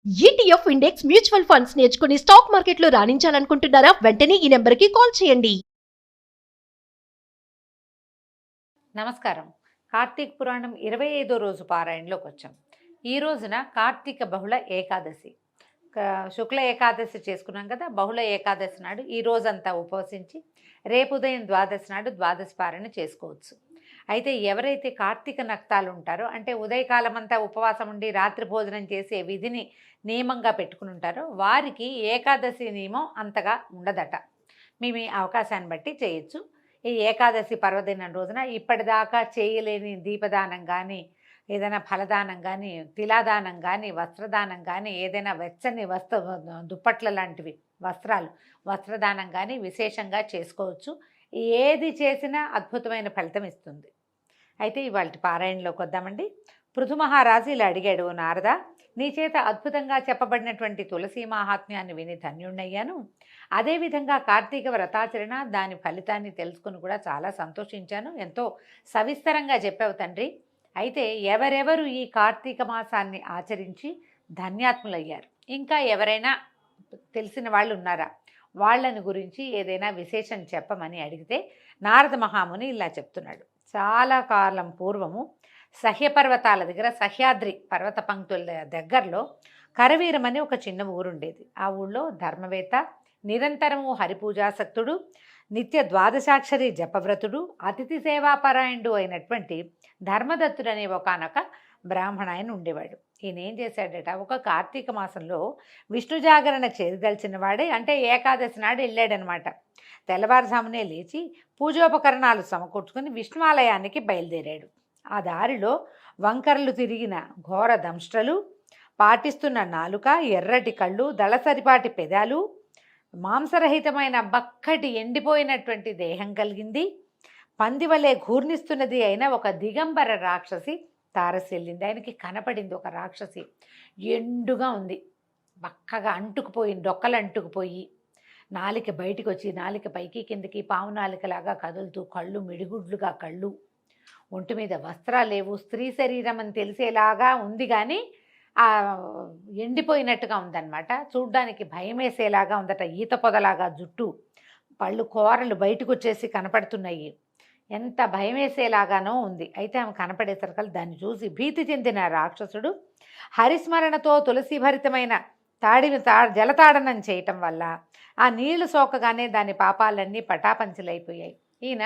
ETF index mutual funds నేర్చుకుని stock మార్కెట్లో రాణించాలనుకుంటున్నారా? వెంటనే ఈ నెంబర్కి కాల్ చేయండి. నమస్కారం. కార్తీక పురాణం 25వ రోజు పారాయణలోకి వచ్చాం. ఈ రోజున కార్తీక బహుళ ఏకాదశి, శుక్ల ఏకాదశి చేసుకున్నాం కదా. బహుళ ఏకాదశి నాడు ఈ రోజంతా ఉపవసించి రేపు ఉదయం ద్వాదశి నాడు ద్వాదశి పారాయణ చేసుకోవచ్చు. అయితే ఎవరైతే కార్తీక నక్తాలు ఉంటారో, అంటే ఉదయకాలం అంతా ఉపవాసం ఉండి రాత్రి భోజనం చేసే విధిని నియమంగా పెట్టుకుని ఉంటారో వారికి ఏకాదశి నియమం అంతగా ఉండదట. మీ అవకాశాన్ని బట్టి చేయొచ్చు. ఈ ఏకాదశి పర్వదినం రోజున ఇప్పటిదాకా చేయలేని దీపదానం కానీ, ఏదైనా ఫలదానం కానీ, తిలాదానం కానీ, వస్త్రదానం కానీ, ఏదైనా వెచ్చని దుప్పట్ల లాంటివి వస్త్రదానం కానీ విశేషంగా చేసుకోవచ్చు. ఏది చేసినా అద్భుతమైన ఫలితం ఇస్తుంది. అయితే ఇవాళ పారాయణలోకి వద్దామండి. పృథు మహారాజు ఇలా అడిగాడు, నారద, నీ చేత అద్భుతంగా చెప్పబడినటువంటి తులసి మహాత్మ్యాన్ని విని ధన్యుణ్ణయ్యాను. అదేవిధంగా కార్తీక వ్రతాచరణ, దాని ఫలితాన్ని తెలుసుకుని కూడా చాలా సంతోషించాను. ఎంతో సవిస్తరంగా చెప్పావు తండ్రి. అయితే ఎవరెవరు ఈ కార్తీక మాసాన్ని ఆచరించి ధన్యాత్ములయ్యారు, ఇంకా ఎవరైనా తెలిసిన వాళ్ళు ఉన్నారా, వాళ్ళని గురించి ఏదైనా విశేషం చెప్పమని అడిగితే నారద మహాముని ఇలా చెప్తున్నాడు. చాలా కాలం పూర్వము సహ్యపర్వతాల దగ్గర, సహ్యాద్రి పర్వత పంక్తుల దగ్గరలో కరవీరం అని ఒక చిన్న ఊరుండేది. ఆ ఊళ్ళో ధర్మవేత్త, నిరంతరము హరిపూజాసక్తుడు, నిత్య ద్వాదశాక్షరి జపవ్రతుడు, అతిథి సేవాపరాయణుడు అయినటువంటి ధర్మదత్తుడు అనే ఒకనొక బ్రాహ్మణ ఆయన ఉండేవాడు. ఈయన ఏం చేశాడట, ఒక కార్తీక మాసంలో విష్ణు జాగరణ చేదలిచిన వాడే, అంటే ఏకాదశి నాడు వెళ్ళాడనమాట. తెల్లవారుజామునే లేచి పూజోపకరణాలు సమకూర్చుకుని విష్ణువాలయానికి బయలుదేరాడు. ఆ దారిలో వంకరలు తిరిగిన ఘోర దంష్ట్రలు, పాటిస్తున్న నాలుక, ఎర్రటి కళ్ళు, దళసరిపాటి పెదాలు, మాంసరహితమైన బక్కటి ఎండిపోయినటువంటి దేహం కలిగింది. పందివలే ఘూర్ణిస్తున్నది అయిన ఒక దిగంబర రాక్షసి తారసిల్లింది. ఆయనకి కనపడింది ఒక రాక్షసి. ఎండుగా ఉంది, బక్కగా అంటుకుపోయింది, డొక్కలు అంటుకుపోయి, నాలిక బయటికి వచ్చి నాలిక పైకి కిందకి పావు నాలికలాగా కదులుతూ, కళ్ళు మిడిగుడ్లుగా కళ్ళు, ఒంటి మీద వస్త్రాలు లేవు, స్త్రీ శరీరం అని తెలిసేలాగా ఉంది, కానీ ఎండిపోయినట్టుగా ఉందన్నమాట. చూడ్డానికి భయం వేసేలాగా ఉందట. ఈత పొదలాగా జుట్టు, పళ్ళు కూరలు బయటకు వచ్చేసి కనపడుతున్నాయి. ఎంత భయం వేసేలాగానో ఉంది. అయితే ఆమె కనపడేసరికి దాన్ని చూసి భీతి చెందిన రాక్షసుడు హరిస్మరణతో తులసీభరితమైన జలతాడనం చేయటం వల్ల ఆ నీళ్లు సోకగానే దాని పాపాలన్నీ పటాపంచలైపోయాయి. ఈయన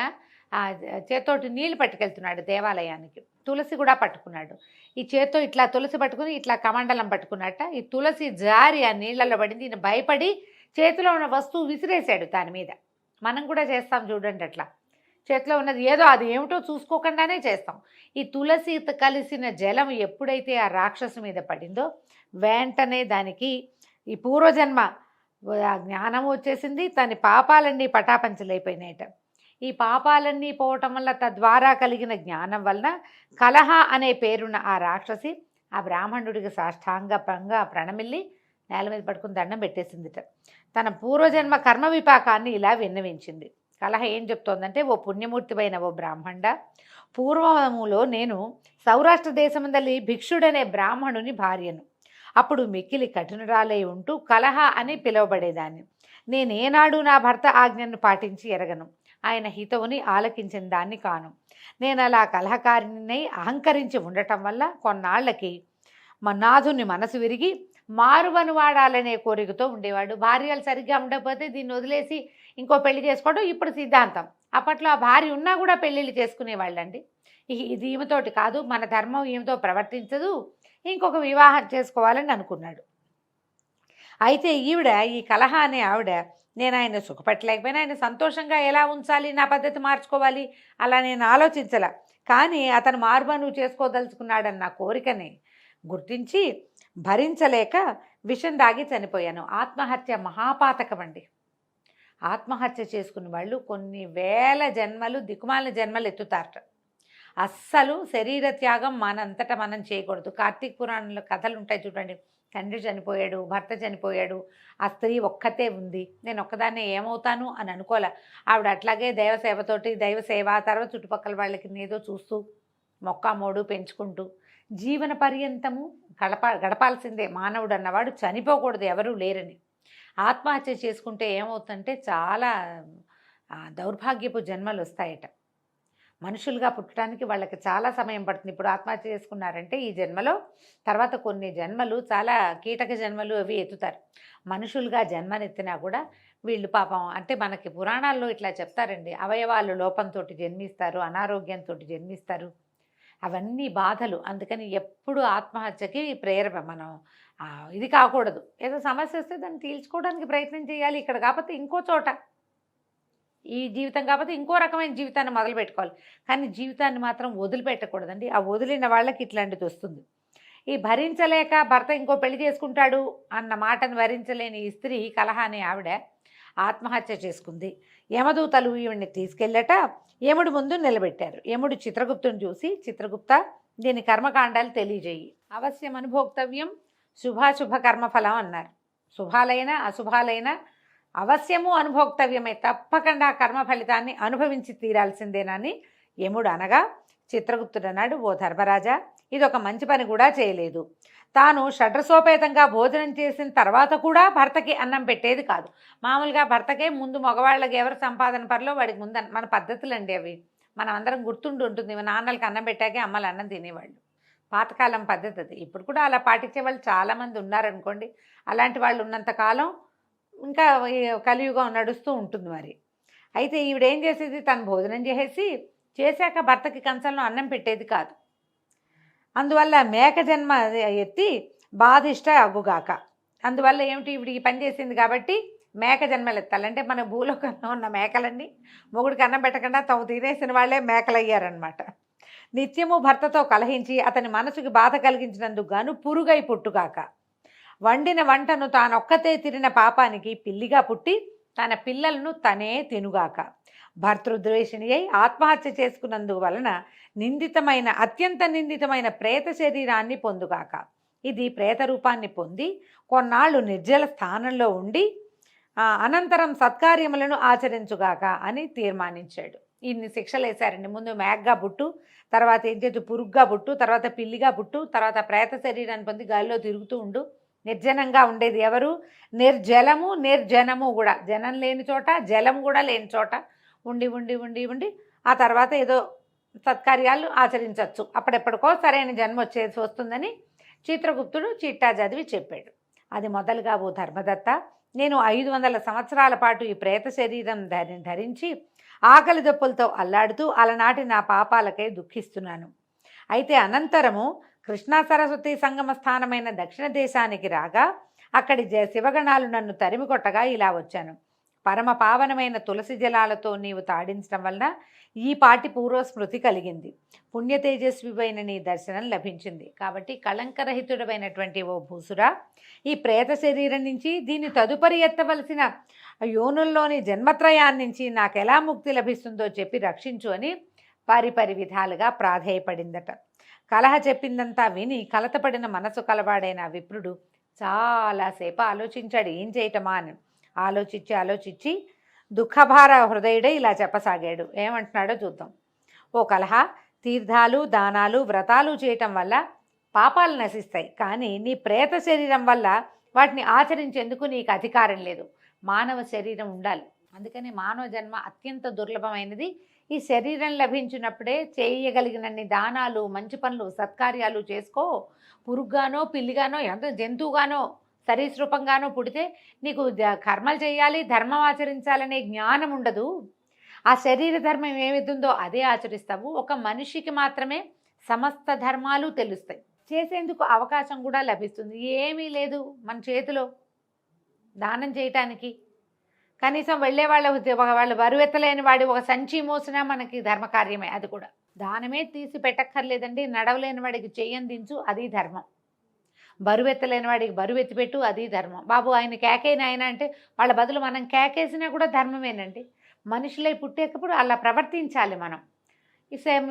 ఆ చేతోటి నీళ్లు పట్టుకెళ్తున్నాడు దేవాలయానికి. తులసి కూడా పట్టుకున్నాడు. ఈ చేత్తో ఇట్లా తులసి పట్టుకుని ఇట్లా కమండలం పట్టుకున్నట్ట. ఈ తులసి జారి ఆ నీళ్లలో పడింది. ఈయన భయపడి చేతిలో ఉన్న వస్తువు విసిరేశాడు దాని మీద. మనం కూడా చేస్తాం చూడండి, అట్లా చేతిలో ఉన్నది ఏదో అది ఏమిటో చూసుకోకుండానే చేస్తాం. ఈ తులసి కలిసిన జలం ఎప్పుడైతే ఆ రాక్షసు మీద పడిందో వెంటనే దానికి ఈ పూర్వజన్మ జ్ఞానం వచ్చేసింది. తన పాపాలన్నీ పటాపంచలైపోయినాయట. ఈ పాపాలన్నీ పోవటం వల్ల తద్వారా కలిగిన జ్ఞానం వలన కలహ అనే పేరున్న ఆ రాక్షసి ఆ బ్రాహ్మణుడికి సాష్టాంగంగా ప్రణమిల్లి నేల మీద పట్టుకుని దండం పెట్టేసిందిట. తన పూర్వజన్మ కర్మ విపాకాన్ని ఇలా విన్నవించింది. కలహ ఏం చెప్తోందంటే, ఓ పుణ్యమూర్తిపైన ఓ బ్రాహ్మణ, పూర్వములో నేను సౌరాష్ట్ర దేశమందలి భిక్షుడనే బ్రాహ్మణుని భార్యను. అప్పుడు మిక్కిలి కఠినరాలై ఉంటూ కలహ అని పిలువబడేదాన్ని. నేనేనాడు నా భర్త ఆజ్ఞను పాటించి ఎరగను. ఆయన హితవుని ఆలకించిన దాన్ని కాను. నేను అలా కలహకారిణినై అహంకరించి ఉండటం వల్ల కొన్నాళ్లకి మా నాథుని మనసు విరిగి మారువను వాడాలనే కోరికతో ఉండేవాడు. భార్యలు సరిగ్గా ఉండకపోతే దీన్ని వదిలేసి ఇంకో పెళ్లి చేసుకోవడం ఇప్పుడు సిద్ధాంతం. అప్పట్లో ఆ భార్య ఉన్నా కూడా పెళ్ళిళ్ళు చేసుకునేవాళ్ళండి. ఇది ఈమెతోటి కాదు, మన ధర్మం ఈమెతో ప్రవర్తించదు, ఇంకొక వివాహం చేసుకోవాలని అనుకున్నాడు. అయితే ఈవిడ, ఈ కలహ అనే ఆవిడ, నేను ఆయన సుఖపెట్టలేకపోయినా ఆయన సంతోషంగా ఎలా ఉంచాలి, నా పద్ధతి మార్చుకోవాలి అలా నేను ఆలోచించలే. కానీ అతను మారుమను చేసుకోదలుచుకున్నాడన్న కోరికని గుర్తించి భరించలేక విషం దాగి చనిపోయాను. ఆత్మహత్య మహాపాతకం అండి. ఆత్మహత్య చేసుకున్న వాళ్ళు కొన్ని వేల జన్మలు, దిక్కుమాలిన జన్మలు ఎత్తుతారట. అస్సలు శరీర త్యాగం మనంతటా మనం చేయకూడదు. కార్తీక పురాణంలో కథలు ఉంటాయి చూడండి. తండ్రి చనిపోయాడు, భర్త చనిపోయాడు, ఆ స్త్రీ ఒక్కతే ఉంది, నేను ఒక్కదాన్నే ఏమవుతాను అని అనుకోలే. ఆవిడ అట్లాగే దైవసేవతోటి, దైవసేవ తర్వాత చుట్టుపక్కల వాళ్ళకి ఏదో చూస్తూ మొక్కామోడు పెంచుకుంటూ జీవన పర్యంతము గడపాల్సిందే. మానవుడు అన్నవాడు చనిపోకూడదు, ఎవరూ లేరని. ఆత్మహత్య చేసుకుంటే ఏమవుతుందంటే చాలా దౌర్భాగ్యపు జన్మలు వస్తాయట. మనుషులుగా పుట్టడానికి వాళ్ళకి చాలా సమయం పడుతుంది. ఇప్పుడు ఆత్మహత్య చేసుకున్నారంటే ఈ జన్మలో తర్వాత కొన్ని జన్మలు చాలా కీటక జన్మలు అవి ఎత్తుతారు. మనుషులుగా జన్మనెత్తినా కూడా వీళ్ళు పాపం అంటే మనకి పురాణాల్లో ఇట్లా చెప్తారండి, అవయవాలు లోపంతో జన్మిస్తారు, అనారోగ్యంతో జన్మిస్తారు, అవన్నీ బాధలు. అందుకని ఎప్పుడు ఆత్మహత్యకి ప్రేరణ మనం ఇది కాకూడదు. ఏదో సమస్య వస్తే దాన్ని తీర్చుకోవడానికి ప్రయత్నం చేయాలి. ఇక్కడ కాకపోతే ఇంకో చోట, ఈ జీవితం కాకపోతే ఇంకో రకమైన జీవితాన్ని మొదలు పెట్టుకోవాలి. కానీ జీవితాన్ని మాత్రం వదిలిపెట్టకూడదండి. ఆ వదిలిన వాళ్ళకి ఇట్లాంటిది వస్తుంది. ఈ భరించలేక భర్త ఇంకో పెళ్లి చేసుకుంటాడు అన్న మాటను భరించలేని ఈ స్త్రీ కలహ అనే ఆవిడ ఆత్మహత్య చేసుకుంది. యమదూతలు ఈవిడ్ని తీసుకెళ్ళట యముడు ముందు నిలబెట్టారు. యముడు చిత్రగుప్తుని చూసి, చిత్రగుప్త దీని కర్మకాండాలు తెలియజేయి, అవశ్యం అనుభోక్తవ్యం శుభాశుభ కర్మఫలం అన్నారు. శుభాలైన అశుభాలైన అవశ్యము అనుభోక్తవ్యమే, తప్పకుండా కర్మ ఫలితాన్ని అనుభవించి తీరాల్సిందేనని యముడు అనగా చిత్రగుప్తుడు అన్నాడు, ఓ ధర్మరాజా, ఇది ఒక మంచి పని కూడా చేయలేదు. తాను షడ్రసోపేతంగా భోజనం చేసిన తర్వాత కూడా భర్తకి అన్నం పెట్టేది కాదు. మామూలుగా భర్తకే ముందు మగవాళ్ళకి ఎవరు సంపాదన పనిలో వాడికి ముందు మన పద్ధతులండి అవి. మనం అందరం గుర్తుండి ఉంటుంది. నాన్నలకి అన్నం పెట్టాకే అమ్మలు అన్నం తినేవాళ్ళు. పాతకాలం పద్ధతి అది. ఇప్పుడు కూడా అలా పాటించే వాళ్ళు చాలామంది ఉన్నారనుకోండి. అలాంటి వాళ్ళు ఉన్నంతకాలం ఇంకా కలియుగం నడుస్తూ ఉంటుంది మరి. అయితే ఈవిడేం చేసేది, తను భోజనం చేశాక భర్తకి కంచంలో అన్నం పెట్టేది కాదు. అందువల్ల మేక జన్మ ఎత్తి బాధిష్ట అగుగాక. అందువల్ల ఏమిటి, ఈవిడ ఈ పని చేసింది కాబట్టి మేక జన్మలు ఎత్తాలంటే మన భూలోకంలో ఉన్న మేకలన్నీ మొగుడికి అన్నం పెట్టకుండా తాము తినేసిన వాళ్ళే మేకలయ్యారనమాట. నిత్యము భర్తతో కలహించి అతని మనసుకి బాధ కలిగించినందుకు గాను పురుగై పుట్టుగాక. వండిన వంటను తానొక్కతే తిరిన పాపానికి పిల్లిగా పుట్టి తన పిల్లలను తనే తినుగాక. భర్తృద్వేషిణి అయి ఆత్మహత్య చేసుకున్నందుకు వలన అత్యంత నిందితమైన ప్రేత శరీరాన్ని పొందుగాక. ఇది ప్రేత రూపాన్ని పొంది కొన్నాళ్ళు నిర్జల స్థానంలో ఉండి అనంతరం సత్కార్యములను ఆచరించుగాక అని తీర్మానించాడు. ఇన్ని శిక్షలు వేశారండి. ముందు మేఘగా పుట్టు, తర్వాత ఏం చేతు పురుగ్గా పుట్టు, తర్వాత పిల్లిగా పుట్టు, తర్వాత ప్రేత శరీరాన్ని పొంది గాలిలో తిరుగుతూ ఉండు. నిర్జనంగా ఉండేది ఎవరు, నిర్జలము నిర్జనము కూడా, జనం లేని చోట జలం కూడా లేని చోట ఉండి ఉండి ఉండి ఉండి ఆ తర్వాత ఏదో సత్కార్యాలు ఆచరించవచ్చు. అప్పుడెప్పటికో సరైన జన్మ వస్తుందని చిత్రగుప్తుడు చిట్టా చదివి చెప్పాడు. అది మొదలుగా ఓ ధర్మదత్త, నేను 500 సంవత్సరాల పాటు ఈ ప్రేత శరీరం ధరించి ఆకలి దప్పులతో అల్లాడుతూ అలనాటి నా పాపాలకై దుఃఖిస్తున్నాను. అయితే అనంతరము కృష్ణా సరస్వతి సంగమ స్థానమైన దక్షిణ దేశానికి రాగా అక్కడి శివగణాలు నన్ను తరిమి కొట్టగా ఇలా వచ్చాను. పరమ పావనమైన తులసి జలాలతో నీవు తాడించడం వలన ఈ పాటి పూర్వస్మృతి కలిగింది. పుణ్య తేజస్విపైన నీ దర్శనం లభించింది. కాబట్టి కళంకరహితుడమైనటువంటి ఓ భూసురా, ఈ ప్రేత శరీరం నుంచి దీన్ని తదుపరి ఎత్తవలసిన యోనుల్లోని జన్మత్రయాన్నించి నాకెలా ముక్తి లభిస్తుందో చెప్పి రక్షించు అని పరిపరి విధాలుగా ప్రాధేయపడిందట. కలహ చెప్పిందంతా విని కలతపడిన మనసు కలవాడైన విప్రుడు చాలాసేపు ఆలోచించాడు, ఏం చేయటమా అని. ఆలోచించి దుఃఖభార హృదయుడే ఇలా చెప్పసాగాడు. ఏమంటున్నాడో చూద్దాం. ఓ కలహ, తీర్థాలు దానాలు వ్రతాలు చేయటం వల్ల పాపాలు నశిస్తాయి, కానీ నీ ప్రేత శరీరం వల్ల వాటిని ఆచరించేందుకు నీకు అధికారం లేదు. మానవ శరీరం ఉండాలి. అందుకని మానవ జన్మ అత్యంత దుర్లభమైనది. ఈ శరీరం లభించినప్పుడే చేయగలిగినన్ని దానాలు, మంచి పనులు, సత్కార్యాలు చేసుకో. పురుగ్గానో పిల్లిగానో ఎంత జంతువుగానో సరీసృపంగానో పుడితే నీకు కర్మలు చేయాలి, ధర్మం ఆచరించాలనే జ్ఞానం ఉండదు. ఆ శరీర ధర్మం ఏమిస్తుందో అదే ఆచరిస్తావు. ఒక మనిషికి మాత్రమే సమస్త ధర్మాలు తెలుస్తాయి, చేసేందుకు అవకాశం కూడా లభిస్తుంది. ఏమీ లేదు మన చేతిలో దానం చేయటానికి. కనీసం వెళ్ళే వాళ్ళు బరువెత్తలేని వాడి ఒక సంచి మోసినా మనకి ధర్మకార్యమే. అది కూడా దానమే తీసి పెట్టక్కర్లేదండి. నడవలేని వాడికి చెయ్యందించు, అది ధర్మం. బరువెత్తలేని వాడికి బరువెత్తి పెట్టు, అది ధర్మం. బాబు ఆయన కేకైన ఆయన అంటే వాళ్ళ బదులు మనం కేకేసినా కూడా ధర్మమేనండి. మనుషులై పుట్టేటప్పుడు అలా ప్రవర్తించాలి మనం.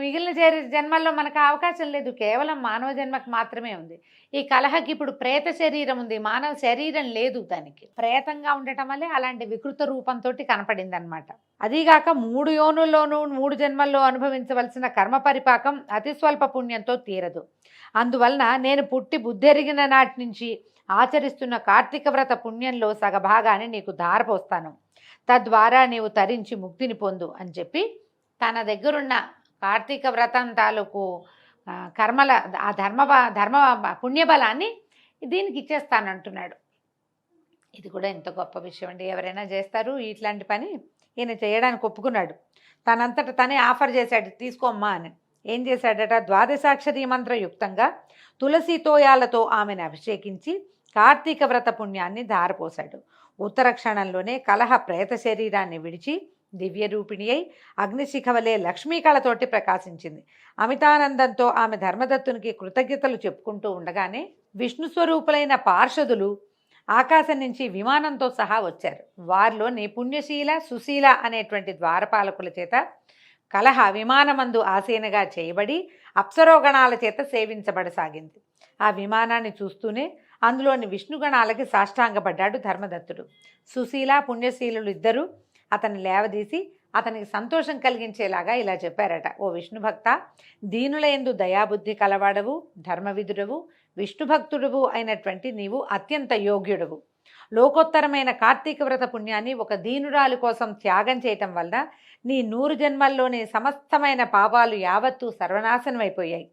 మిగిలిన జన్మల్లో మనకు ఆ అవకాశం లేదు, కేవలం మానవ జన్మకు మాత్రమే ఉంది. ఈ కలహకి ఇప్పుడు ప్రేత శరీరం ఉంది, మానవ శరీరం లేదు. దానికి ప్రేతంగా ఉండటం వల్లే అలాంటి వికృత రూపంతో కనపడింది అనమాట. అదీగాక 3 యోనుల్లోనూ 3 జన్మల్లో అనుభవించవలసిన కర్మ పరిపాకం అతి స్వల్ప పుణ్యంతో తీరదు. అందువలన నేను పుట్టి బుద్ధెరిగిన నాటి నుంచి ఆచరిస్తున్న కార్తీక వ్రత పుణ్యంలో సగభాగాన్ని నీకు ధారపోస్తాను. తద్వారా నీవు తరించి ముక్తిని పొందు అని చెప్పి తన దగ్గరున్న కార్తీక వ్రతం తాలూకు కర్మల ఆ ధర్మ పుణ్యబలాన్ని దీనికి ఇచ్చేస్తానంటున్నాడు. ఇది కూడా ఎంత గొప్ప విషయం అండి. ఎవరైనా చేస్తారు ఇట్లాంటి పని? ఈయన చేయడానికి ఒప్పుకున్నాడు. తనంతట తనే ఆఫర్ చేశాడు, తీసుకోమ్మా అని. ఏం చేశాడట? ద్వాదశాక్షరీ మంత్రయుక్తంగా తులసి తోయాలతో ఆమెను అభిషేకించి కార్తీక వ్రత పుణ్యాన్ని ధారపోశాడు. ఉత్తర క్షణంలోనే కలహ ప్రేత శరీరాన్ని విడిచి దివ్య రూపిణి అయి అగ్నిశిఖవలే లక్ష్మీ కళతోటి ప్రకాశించింది. అమితానందంతో ఆమె ధర్మదత్తునికి కృతజ్ఞతలు చెప్పుకుంటూ ఉండగానే విష్ణు స్వరూపులైన పార్షదులు ఆకాశం నుంచి విమానంతో సహా వచ్చారు. వారిలోని పుణ్యశీల సుశీల అనేటువంటి ద్వారపాలకుల చేత కలహ విమానమందు ఆసీనగా చేయబడి అప్సరోగణాల చేత సేవించబడసాగింది. ఆ విమానాన్ని చూస్తూనే అందులోని విష్ణుగణాలకి సాష్టాంగపడ్డాడు ధర్మదత్తుడు. సుశీల పుణ్యశీలులు ఇద్దరూ అతన్ని లేవదీసి అతనికి సంతోషం కలిగించేలాగా ఇలా చెప్పారట. ఓ విష్ణుభక్త, దీనులయందు దయాబుద్ధి కలవాడవు, ధర్మవిధుడవు, విష్ణుభక్తుడవు అయినటువంటి నీవు అత్యంత యోగ్యుడవు. లోకోత్తరమైన కార్తీక వ్రత పుణ్యాన్ని ఒక దీనురాలి కోసం త్యాగం చేయటం వల్ల నీ 100 జన్మల్లోని సమస్తమైన పాపాలు యావత్తూ సర్వనాశనమైపోయాయి.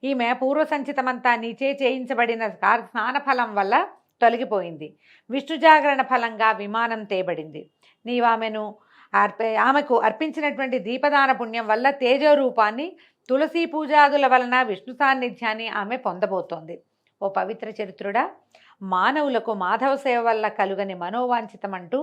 ఈమె పూర్వసంచితమంతా నీచే చేయించబడిన స్నానఫలం వల్ల తొలగిపోయింది. విష్ణు జాగరణ ఫలంగా విమానం తేబడింది. నీవు ఆమెకు అర్పించినటువంటి దీపదాన పుణ్యం వల్ల తేజరూపాన్ని, తులసీ పూజాదుల వలన విష్ణు సాన్నిధ్యాన్ని ఆమె పొందబోతోంది. ఓ పవిత్ర చరిత్రుడా, మానవులకు మాధవ సేవ వల్ల కలుగని మనోవాంఛితమంటూ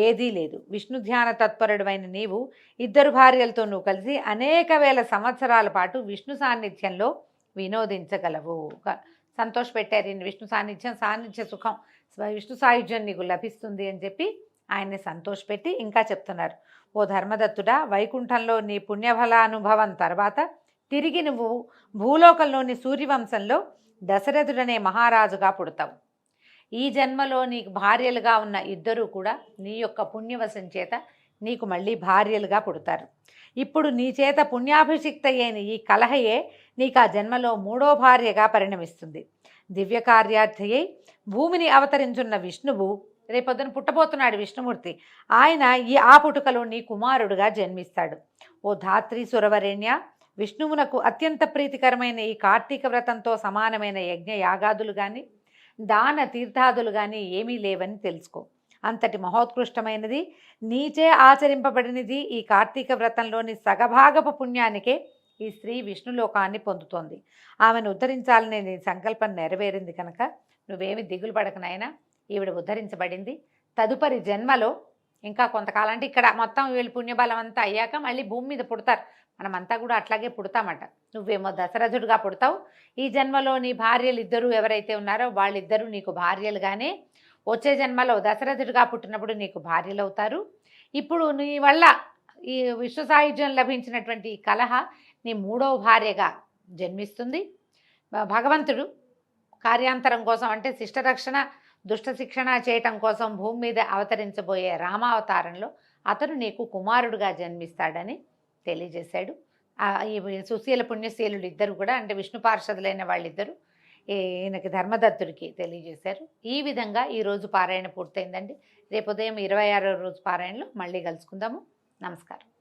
ఏదీ లేదు. విష్ణు ధ్యాన తత్పరుడైన నీవు 2 భార్యలతో నువ్వు కలిసి అనేక వేల సంవత్సరాల పాటు విష్ణు సాన్నిధ్యంలో వినోదించగలవు. సంతోషపెట్టారు. విష్ణు సాన్నిధ్య సుఖం, విష్ణు సాయుధ్యం నీకు లభిస్తుంది అని చెప్పి ఆయన్ని సంతోషపెట్టి ఇంకా చెప్తున్నారు. ఓ ధర్మదత్తుడా, వైకుంఠంలో నీ పుణ్యఫలానుభవం తర్వాత తిరిగి నువ్వు భూలోకంలోని సూర్యవంశంలో దశరథుడనే మహారాజుగా పుడతావు. ఈ జన్మలో నీకు భార్యలుగా ఉన్న 2 కూడా నీ యొక్క పుణ్యవశం చేత నీకు మళ్ళీ భార్యలుగా పుడతారు. ఇప్పుడు నీ చేత పుణ్యాభిషిక్త అయిన ఈ కలహయే నీకు ఆ జన్మలో 3వ భార్యగా పరిణమిస్తుంది. దివ్య కార్యార్థి అయి భూమిని అవతరించున్న విష్ణువు రేపొద్దున పుట్టబోతున్నాడు విష్ణుమూర్తి. ఆయన ఆ పుట్టుకలో నీ కుమారుడుగా జన్మిస్తాడు. ఓ ధాత్రి సురవరేణ్య, విష్ణువునకు అత్యంత ప్రీతికరమైన ఈ కార్తీక వ్రతంతో సమానమైన యజ్ఞ యాగాదులు కానీ దాన తీర్థాదులు కానీ ఏమీ లేవని తెలుసుకో. అంతటి మహోత్కృష్టమైనది, నీచే ఆచరింపబడినది ఈ కార్తీక వ్రతంలోని సగభాగపు పుణ్యానికే ఈ స్త్రీ విష్ణులోకాన్ని పొందుతోంది. ఆమెను ఉద్ధరించాలనే నీ సంకల్పం నెరవేరింది కనుక నువ్వేమి దిగులు పడక నాయనా, ఈవిడ ఉద్ధరించబడింది. తదుపరి జన్మలో ఇంకా కొంతకాలం, అంటే ఇక్కడ మొత్తం వీళ్ళు పుణ్యబలం అంతా అయ్యాక మళ్ళీ భూమి మీద పుడతారు. మనమంతా కూడా అట్లాగే పుడతామట. నువ్వేమో దశరథుడుగా పుడతావు. ఈ జన్మలో నీ భార్యలు 2 ఎవరైతే ఉన్నారో వాళ్ళిద్దరూ నీకు భార్యలుగానే వచ్చే జన్మలో దశరథుడిగా పుట్టినప్పుడు నీకు భార్యలు అవుతారు. ఇప్పుడు నీ వల్ల ఈ విష్ణు సాయుధ్యం లభించినటువంటి ఈ కలహ నీ 3వ భార్యగా జన్మిస్తుంది. భగవంతుడు కార్యాంతరం కోసం, అంటే శిష్టరక్షణ దుష్ట శిక్షణ చేయటం కోసం భూమి మీద అవతరించబోయే రామావతారంలో అతను నీకు కుమారుడుగా జన్మిస్తాడని తెలియజేశాడు. ఈ సుశీల పుణ్యశీలుడు 2 కూడా, అంటే విష్ణు పార్షదులైన వాళ్ళిద్దరూ ఈయనకి ధర్మదత్తుడికి తెలియజేశారు. ఈ విధంగా ఈరోజు పారాయణ పూర్తయిందండి. రేపు ఉదయం 26వ రోజు పారాయణలో మళ్ళీ కలుసుకుందాము. నమస్కారం.